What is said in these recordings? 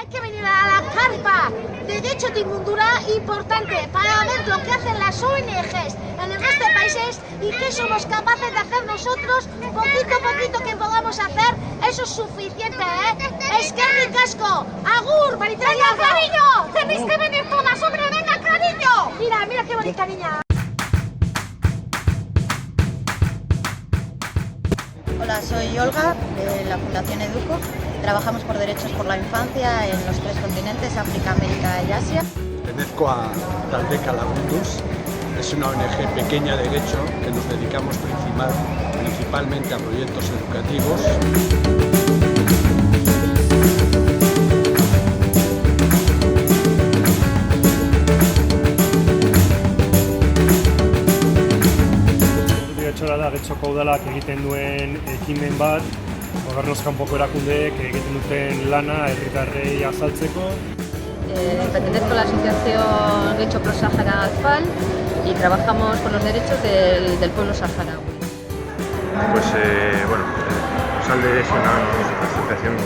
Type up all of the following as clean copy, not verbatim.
Hay que venir a la carpa de Derecho de Mundura importante para ver lo que hacen las ONGs en el resto de países y qué somos capaces de hacer nosotros, poquito a poquito que podamos hacer, eso es suficiente, ¿eh? Es que ricasco, agur, Maritza. ¡Venga, cariño! ¡Tenéis que venir todas, hombre! ¡Venga, cariño! Mira, mira qué bonita niña. Hola, soy Olga, de la Fundación Educo. Trabajamos por derechos por la infancia en los 3 continentes, África, América y Asia. Pertenezco a Taldeka Lagunduz. Es una ONG pequeña de derecho que nos dedicamos principalmente a proyectos educativos. Da getxoko udalak egiten duen ekimen bat, gobernuz kanpoko erakundeek egiten duten lana herritarrei azaltzeko. Pertenezco a la asociación Getxo Pro Sahara ACFAL y trabajamos con los derechos del pueblo saharaui. Pues bueno, SALDE es una asociación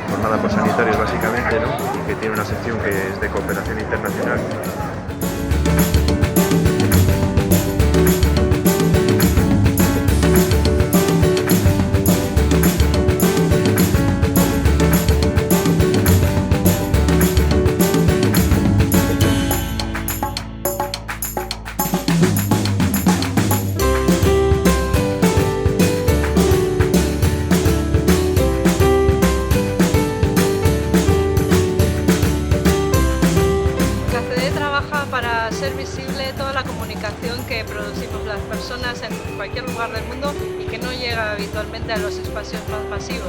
formada por sanitarios básicamente, ¿no? Y que tiene una sección que es de cooperación internacional. Para ser visible toda la comunicación que producimos las personas en cualquier lugar del mundo y que no llega habitualmente a los espacios más masivos.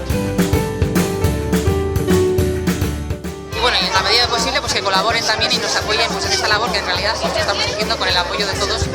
Y bueno, y en la medida de posible pues que colaboren también y nos apoyen pues en esta labor que en realidad estamos haciendo con el apoyo de todos.